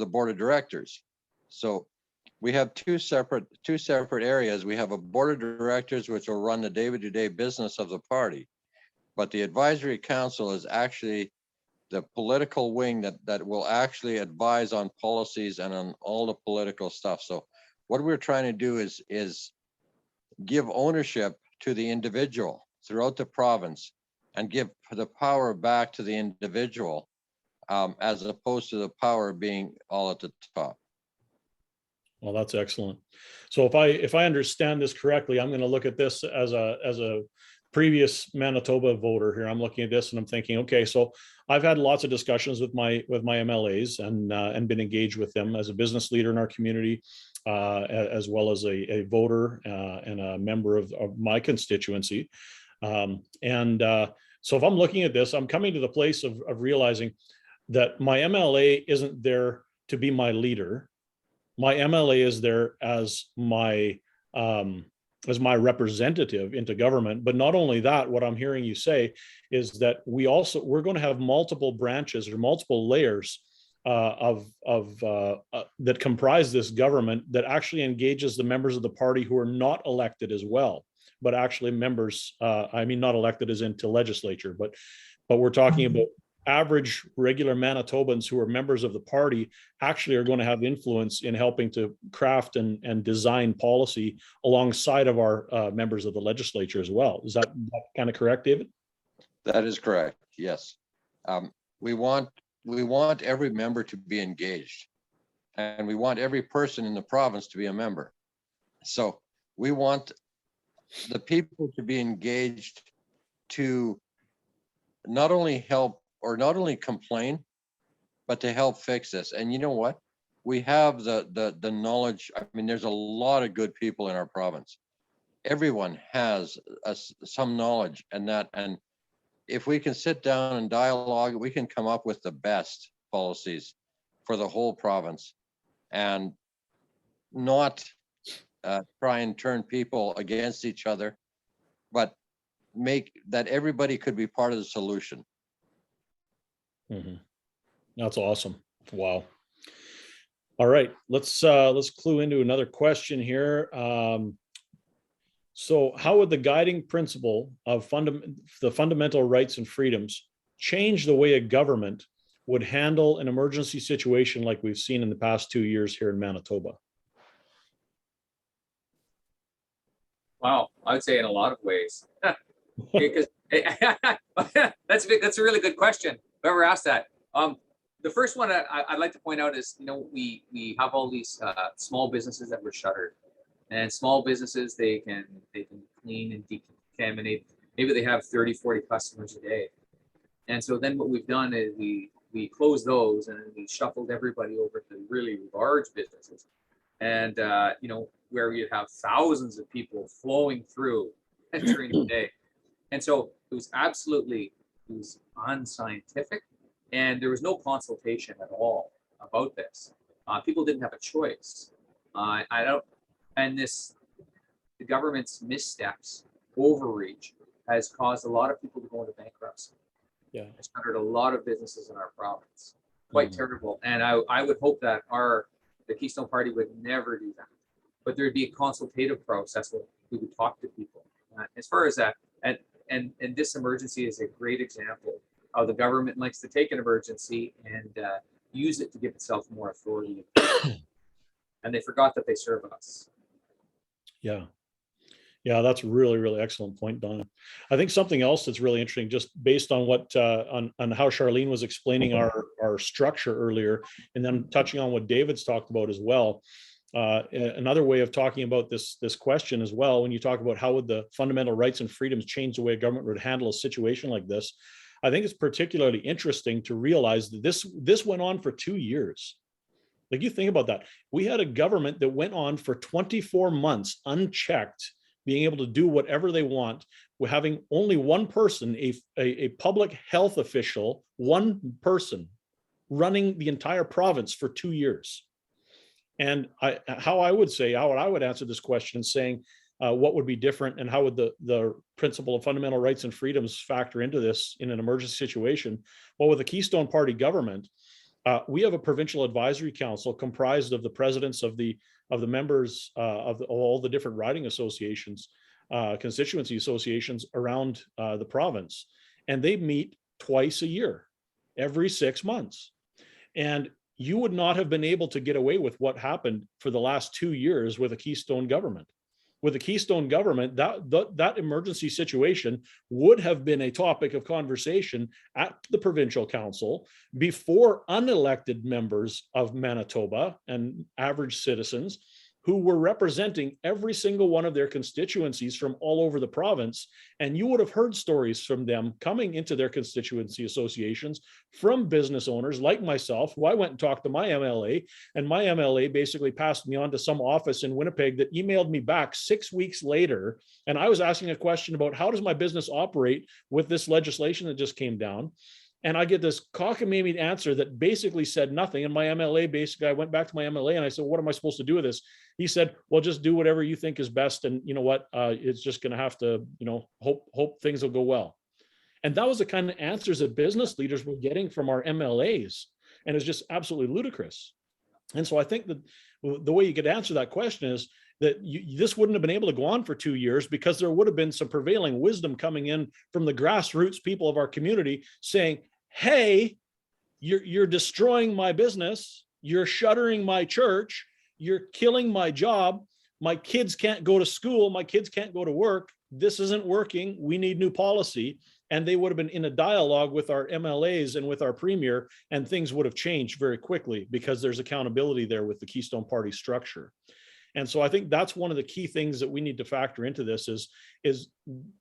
S4: board of directors. So we have two separate areas. We have a board of directors which will run the day-to-day business of the party, but the advisory council is actually the political wing that will actually advise on policies and on all the political stuff. So what we're trying to do is give ownership to the individual throughout the province and give the power back to the individual, as opposed to the power being all at the top.
S1: Well, that's excellent. So if I understand this correctly, I'm going to look at this as a previous Manitoba voter here. I'm looking at this and I'm thinking, okay, so I've had lots of discussions with my MLAs and been engaged with them as a business leader in our community, as well as a voter and a member of my constituency. So if I'm looking at this, I'm coming to the place of realizing that my MLA isn't there to be my leader. My MLA is there as my representative into government. But not only that, what I'm hearing you say is that we're going to have multiple branches or multiple layers that comprise this government that actually engages the members of the party who are not elected as well, but actually members. I mean, not elected as into legislature, but we're talking about average regular Manitobans who are members of the party actually are going to have influence in helping to craft and design policy alongside of our members of the legislature as well. Is that kind of correct, David?
S4: That is correct. Yes. We want every member to be engaged, and we want every person in the province to be a member. So we want the people to be engaged to not only help or not only complain, but to help fix this. And you know what? We have the knowledge. I mean, there's a lot of good people in our province. Everyone has some knowledge, and if we can sit down and dialogue, we can come up with the best policies for the whole province, and not try and turn people against each other, but make that everybody could be part of the solution.
S1: Mm-hmm. That's awesome. Wow. All right, let's clue into another question here. So how would the guiding principle of the fundamental rights and freedoms change the way a government would handle an emergency situation like we've seen in the past 2 years here in Manitoba?
S3: Wow, I would say in a lot of ways. Because that's a really good question. Whoever asked that. The first one I'd like to point out is, we have all these small businesses that were shuttered, and small businesses, they can clean and decontaminate. Maybe they have 30, 40 customers a day. And so then what we've done is we closed those and we shuffled everybody over to really large businesses. And, where you have thousands of people flowing through during the day. And so it was unscientific, and there was no consultation at all about this. People didn't have a choice. The government's missteps, overreach, has caused a lot of people to go into bankruptcy.
S1: Yeah,
S3: it's hurt a lot of businesses in our province. Quite terrible. And I would hope that the Keystone Party would never do that. But there'd be a consultative process where we would talk to people. As far as that, and this emergency is a great example of the government likes to take an emergency and use it to give itself more authority. And they forgot that they serve us.
S1: Yeah. Yeah, that's really, really excellent point, Don. I think something else that's really interesting, just based on what on how Charlene was explaining our structure earlier, and then touching on what David's talked about as well, Another way of talking about this question as well, when you talk about how would the fundamental rights and freedoms change the way a government would handle a situation like this, I think it's particularly interesting to realize that this went on for 2 years. Like, you think about that. We had a government that went on for 24 months unchecked, being able to do whatever they want. We're having only one person, a public health official, one person running the entire province for 2 years. And how I would answer this question, saying what would be different and how would the principle of fundamental rights and freedoms factor into this in an emergency situation? Well, with the Keystone Party government, we have a provincial advisory council comprised of the presidents of the members of all the different riding associations, constituency associations around the province, and they meet twice a year, every 6 months. And you would not have been able to get away with what happened for the last 2 years with a Keystone government. With the Keystone government, that emergency situation would have been a topic of conversation at the provincial council before unelected members of Manitoba and average citizens who were representing every single one of their constituencies from all over the province. And you would have heard stories from them coming into their constituency associations from business owners like myself, who I went and talked to my MLA, and my MLA basically passed me on to some office in Winnipeg that emailed me back 6 weeks later. And I was asking a question about how does my business operate with this legislation that just came down? And I get this cockamamie answer that basically said nothing. And my MLA, basically, I went back to my MLA and I said, what am I supposed to do with this? He said, well, just do whatever you think is best. And you know what? It's just going to have to, hope things will go well. And that was the kind of answers that business leaders were getting from our MLAs. And it's just absolutely ludicrous. And so I think that the way you could answer that question is that this wouldn't have been able to go on for 2 years because there would have been some prevailing wisdom coming in from the grassroots people of our community saying, hey, you're destroying my business, you're shuttering my church, you're killing my job, my kids can't go to school, my kids can't go to work, this isn't working, we need new policy. And they would have been in a dialogue with our MLAs and with our premier, and things would have changed very quickly because there's accountability there with the Keystone Party structure. And so I think that's one of the key things that we need to factor into this is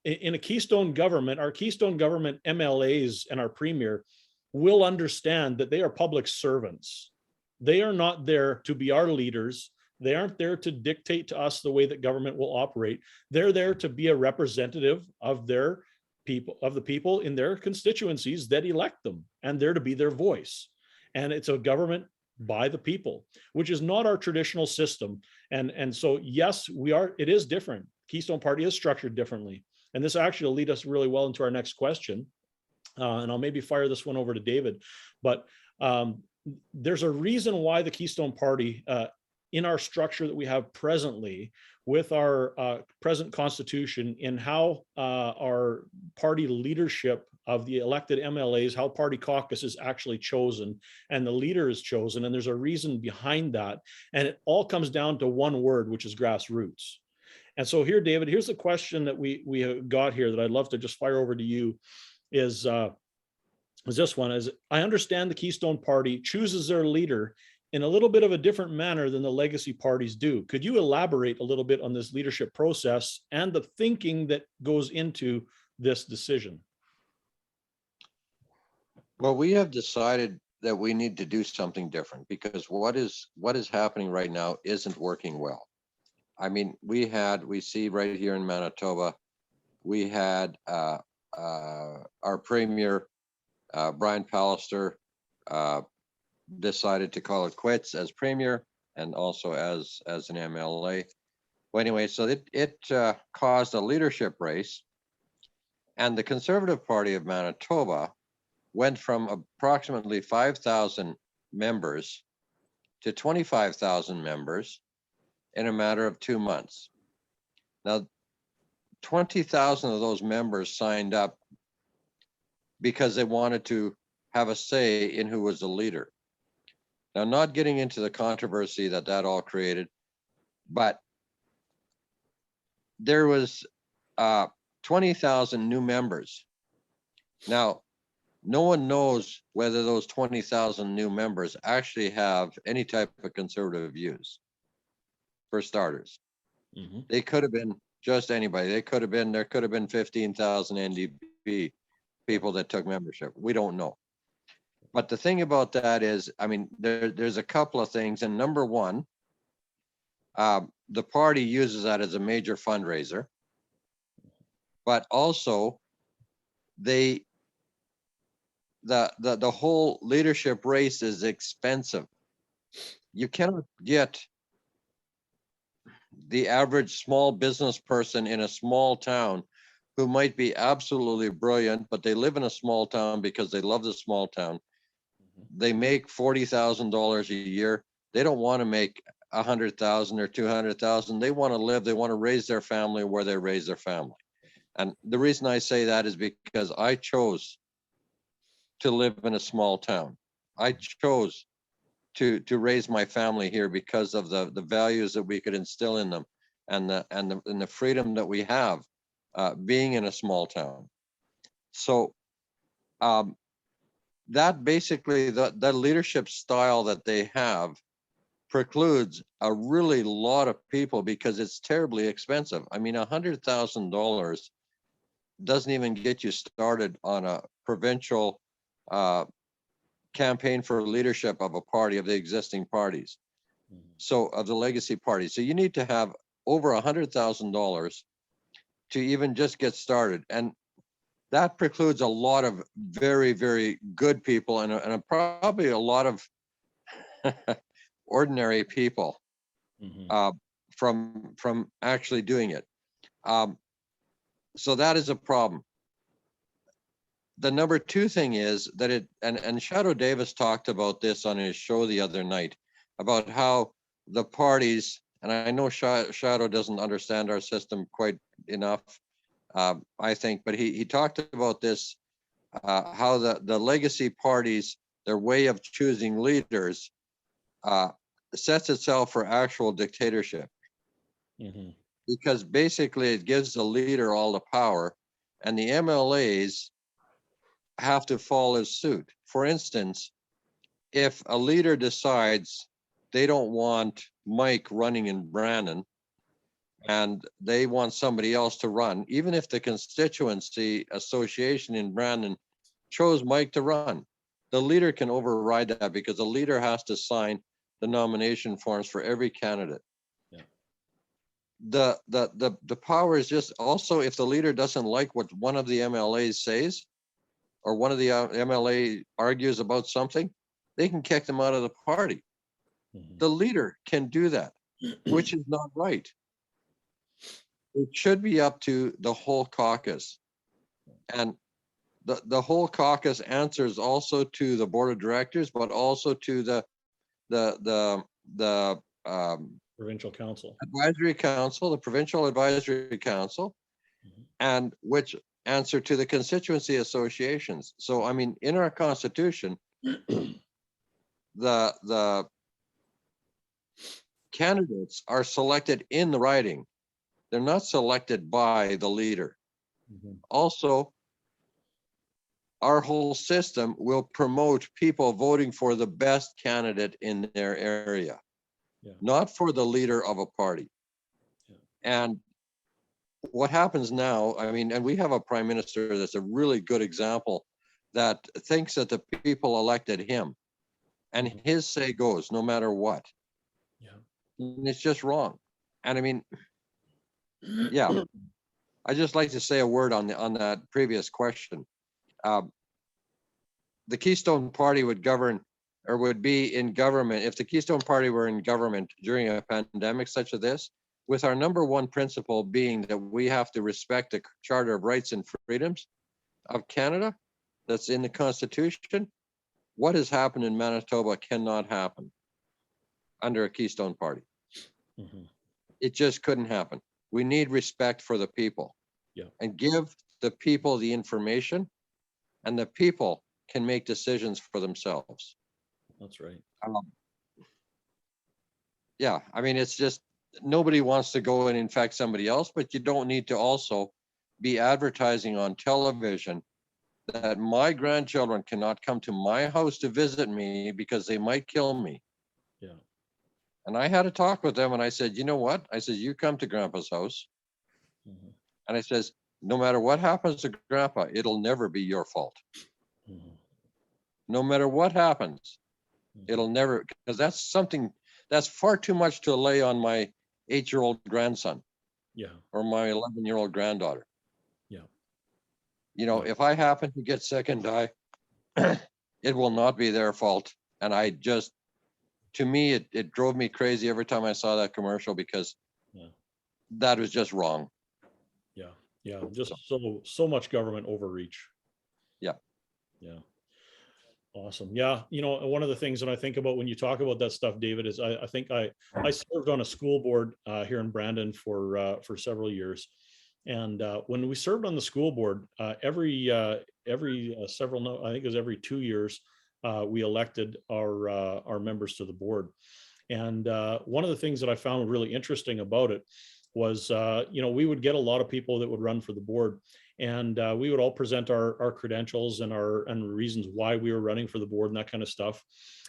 S1: in a Keystone government, our Keystone government MLAs and our premier will understand that they are public servants. They are not there to be our leaders. They aren't there to dictate to us the way that government will operate. They're there to be a representative of their people, of the people in their constituencies that elect them, and they're to be their voice. And it's a government by the people, which is not our traditional system. And so, yes, it is different. Keystone Party is structured differently. And this actually will lead us really well into our next question. And I'll maybe fire this one over to David, but there's a reason why the Keystone Party in our structure that we have presently with our present constitution, in how our party leadership of the elected MLAs, how party caucus is actually chosen and the leader is chosen. And there's a reason behind that. And it all comes down to one word, which is grassroots. And so here, David, here's the question that we have got here that I'd love to just fire over to you is this one. Is I understand the Keystone Party chooses their leader in a little bit of a different manner than the legacy parties do. Could you elaborate a little bit on this leadership process and the thinking that goes into this decision?
S4: Well, we have decided that we need to do something different because what is happening right now isn't working well. I mean, we see right here in Manitoba, we had our premier, Brian Pallister, decided to call it quits as premier and also as an MLA. Well, anyway, so it caused a leadership race, and the Conservative Party of Manitoba went from approximately 5,000 members to 25,000 members in a matter of 2 months. Now, 20,000 of those members signed up because they wanted to have a say in who was the leader. Now, not getting into the controversy that all created, but there was 20,000 new members. Now, no one knows whether those 20,000 new members actually have any type of conservative views. for starters.
S1: Mhm.
S4: They could have been just anybody. There could have been 15,000 NDP people that took membership. We don't know. But the thing about that is, I mean, there's a couple of things. And number one, the party uses that as a major fundraiser, but also the whole leadership race is expensive. You cannot get the average small business person in a small town who might be absolutely brilliant, but they live in a small town because they love the small town. They make $40,000 a year. They don't want to make 100,000 or 200,000. They want to live. They want to raise their family where they raise their family. And the reason I say that is because I chose to live in a small town. I chose to raise my family here because of the values that we could instill in them, and the freedom that we have being in a small town. So that basically the leadership style that they have precludes a really lot of people because it's terribly expensive. I mean, $100,000 doesn't even get you started on a provincial campaign for leadership of a party, of the existing parties. So of the legacy party. So you need to have over $100,000 to even just get started. And that precludes a lot of very, very good people and probably a lot of ordinary people
S1: Mhm.
S4: from actually doing it. So that is a problem. The number two thing is that and Shadow Davis talked about this on his show the other night about how the parties, and I know Shadow doesn't understand our system quite enough, I think, but he talked about this, how the legacy parties, their way of choosing leaders sets itself for actual dictatorship,
S1: Mhm.
S4: because basically it gives the leader all the power and the MLAs have to follow suit. For instance, if a leader decides they don't want Mike running in Brandon and they want somebody else to run, even if the constituency association in Brandon chose Mike to run, the leader can override that because the leader has to sign the nomination forms for every candidate.
S1: Yeah.
S4: The power is just also, if the leader doesn't like what one of the MLAs says, or one of the MLA argues about something, they can kick them out of the party.
S1: Mhm.
S4: The leader can do that, which is not right. It should be up to the whole caucus. And the whole caucus answers also to the board of directors, but also to the
S1: Provincial council.
S4: advisory council, the provincial advisory council,
S1: Mhm.
S4: and which answer to the constituency associations. So, I mean, in our constitution, the candidates are selected in the riding. They're not selected by the leader.
S1: Mhm.
S4: Also, our whole system will promote people voting for the best candidate in their area,
S1: Yeah.
S4: not for the leader of a party.
S1: Yeah.
S4: And what happens now, I mean, and we have a prime minister that's a really good example that thinks that the people elected him and
S1: Mhm.
S4: his say goes no matter what.
S1: Yeah.
S4: And it's just wrong. And I mean, yeah, I just like to say a word on that previous question. The Keystone Party would govern, or would be in government, if the Keystone Party were in government during a pandemic such as this, with our number one principle being that we have to respect the Charter of Rights and Freedoms of Canada that's in the Constitution. What has happened in Manitoba cannot happen under a Keystone Party.
S1: Mhm.
S4: It just couldn't happen. We need respect for the people.
S1: Yeah.
S4: And give the people the information, and the people can make decisions for themselves.
S1: That's right.
S4: Yeah, I mean, it's just, nobody wants to go and infect somebody else, but you don't need to also be advertising on television that my grandchildren cannot come to my house to visit me because they might kill me.
S1: Yeah.
S4: And I had a talk with them and I said, you know what? I said, you come to grandpa's house.
S1: Mhm.
S4: And I says, no matter what happens to grandpa, it'll never be your fault.
S1: Mhm.
S4: No matter what happens, it'll never, because that's something that's far too much to lay on my 8-year-old grandson
S1: Yeah,
S4: or my 11-year-old granddaughter.
S1: yeah,
S4: You know,
S1: Yeah.
S4: if I happen to get sick and die, it will not be their fault. And I just, to me, it drove me crazy every time I saw that commercial because
S1: Yeah.
S4: that was just wrong.
S1: yeah, yeah. Just so much government overreach.
S4: Yeah.
S1: Yeah. Awesome. Yeah. You know, one of the things that I think about when you talk about that stuff, David, is I think I served on a school board here in Brandon for several years. And when we served on the school board, every several, no, I think it was every 2 years, we elected our members to the board. And one of the things that I found really interesting about it was, we would get a lot of people that would run for the board, and we would all present our credentials and reasons why we were running for the board and that kind of stuff.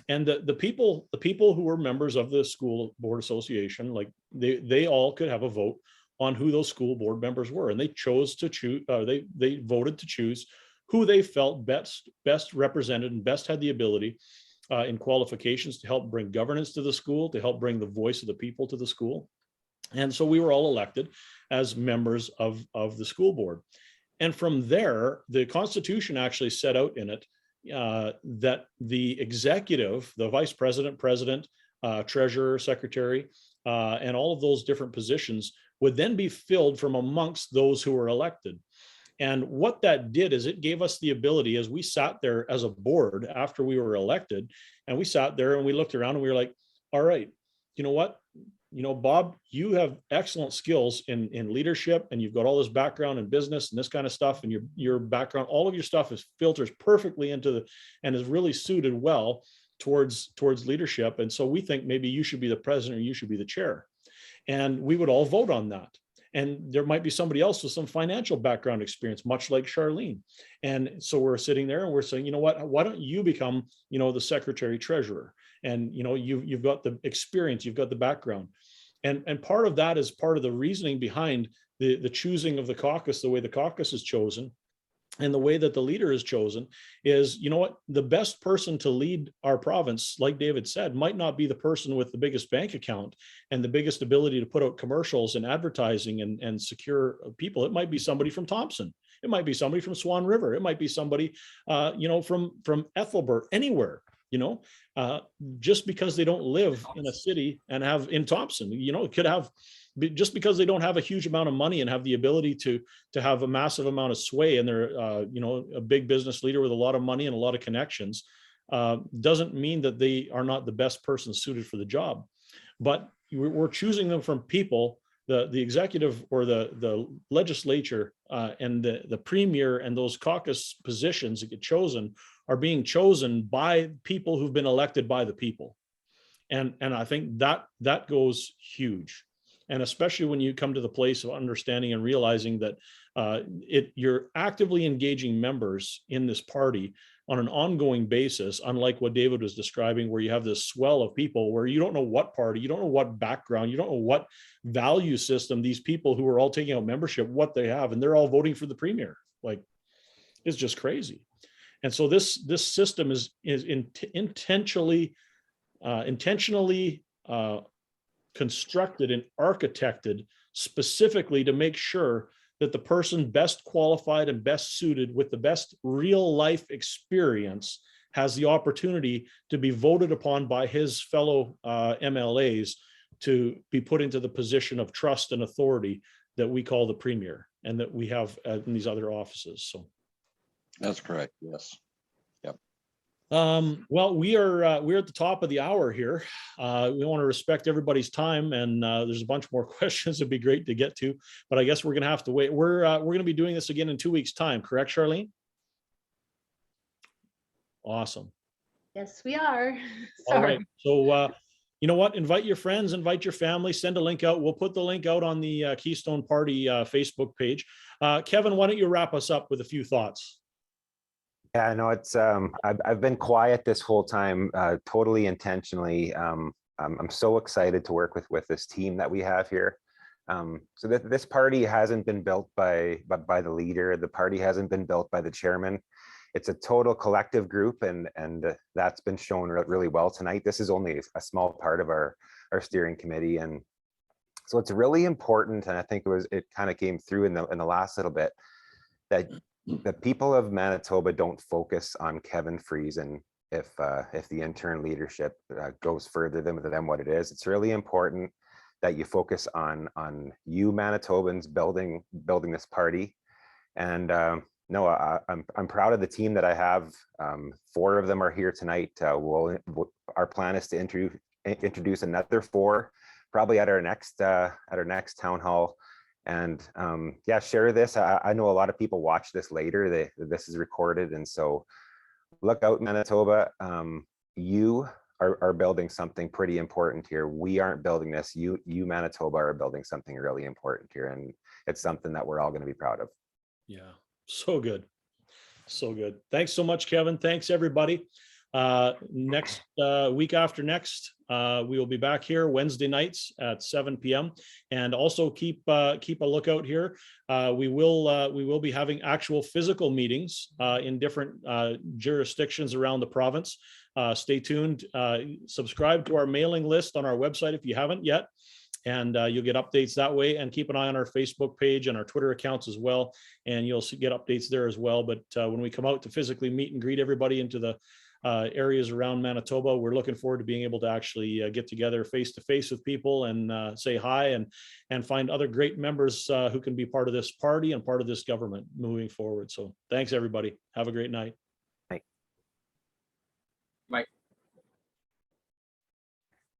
S1: And the people who were members of the school board association, like they all could have a vote on who those school board members were, and they chose to choose. They voted to choose who they felt best represented and best had the ability in qualifications to help bring governance to the school, to help bring the voice of the people to the school. And so we were all elected as members of the school board. And from there, the Constitution actually set out in it that the executive, the vice president, president, treasurer, secretary, and all of those different positions would then be filled from amongst those who were elected. And what that did is it gave us the ability, as we sat there as a board after we were elected, and we sat there and we looked around and we were like, all right, you know what? Bob, you have excellent skills in leadership, and you've got all this background in business and this kind of stuff, and your background, all of your stuff filters perfectly into and is really suited well towards leadership. And so we think maybe you should be the president or you should be the chair. And we would all vote on that. And there might be somebody else with some financial background experience, much like Charlene. And so we're sitting there and we're saying, you know what, why don't you become, the secretary treasurer? And, you've got the experience, you've got the background. And part of that is part of the reasoning behind the choosing of the caucus, the way the caucus is chosen, and the way that the leader is chosen is, the best person to lead our province, like David said, might not be the person with the biggest bank account and the biggest ability to put out commercials and advertising and secure people. It might be somebody from Thompson. It might be somebody from Swan River. It might be somebody, from Ethelbert, anywhere. Just because they don't live in a city and have in Thompson, it could have, just because they don't have a huge amount of money and have the ability to have a massive amount of sway, and they're a big business leader with a lot of money and a lot of connections, doesn't mean that they are not the best person suited for the job. But we're choosing them from people, the executive or the legislature and the premier, and those caucus positions that get chosen are being chosen by people who've been elected by the people. And I think that goes huge. And especially when you come to the place of understanding and realizing that you're actively engaging members in this party on an ongoing basis, unlike what David was describing, where you have this swell of people where you don't know what party, you don't know what background, you don't know what value system these people who are all taking out membership, what they have, and they're all voting for the premier. Like, it's just crazy. And so this system is intentionally constructed and architected specifically to make sure that the person best qualified and best suited with the best real life experience has the opportunity to be voted upon by his fellow MLAs to be put into the position of trust and authority that we call the premier, and that we have in these other offices. So
S4: That's correct. Yes.
S1: Well, we're at the top of the hour here. We want to respect everybody's time, and there's a bunch more questions that'd be great to get to, but I guess we're going to have to wait. We're going to be doing this again in 2 weeks' time, correct, Charlene? Awesome.
S2: Yes, we are.
S1: All
S2: Sorry.
S1: right. So, you know what? Invite your friends, invite your family, send a link out. We'll put the link out on the Keystone Party Facebook page. Kevin, why don't you wrap us up with a few thoughts?
S5: Yeah, no, it's I've been quiet this whole time, totally intentionally. I'm so excited to work with this team that we have here. So that this party hasn't been built by the leader. The party hasn't been built by the chairman. It's a total collective group, and that's been shown really well tonight. This is only a small part of our steering committee, and so it's really important. And I think it kind of came through in the last little bit that the people of Manitoba don't focus on Kevin Friesen if the intern leadership goes further than what it is. It's really important that you focus on you Manitobans building this party. And no, I'm proud of the team that I have. 4 of them are here tonight. Our plan is to introduce another 4, probably at our next town hall. And yeah, share this. I know a lot of people watch this later. This is recorded, and so look out, Manitoba. You are building something pretty important here. We aren't building this. You Manitoba are building something really important here, and it's something that we're all going to be proud of.
S1: Yeah, so good. So good. Thanks so much, Kevin. Thanks, everybody. Next week after next, we will be back here Wednesday nights at 7 p.m. And also keep a lookout here. We will be having actual physical meetings in different jurisdictions around the province. Stay tuned. Subscribe to our mailing list on our website if you haven't yet, and you'll get updates that way. And keep an eye on our Facebook page and our Twitter accounts as well, and you'll get updates there as well. But when we come out to physically meet and greet everybody into the areas around Manitoba, we're looking forward to being able to actually get together face to face with people and say hi and find other great members who can be part of this party and part of this government moving forward. So thanks, everybody. Have a great night.
S3: Mike.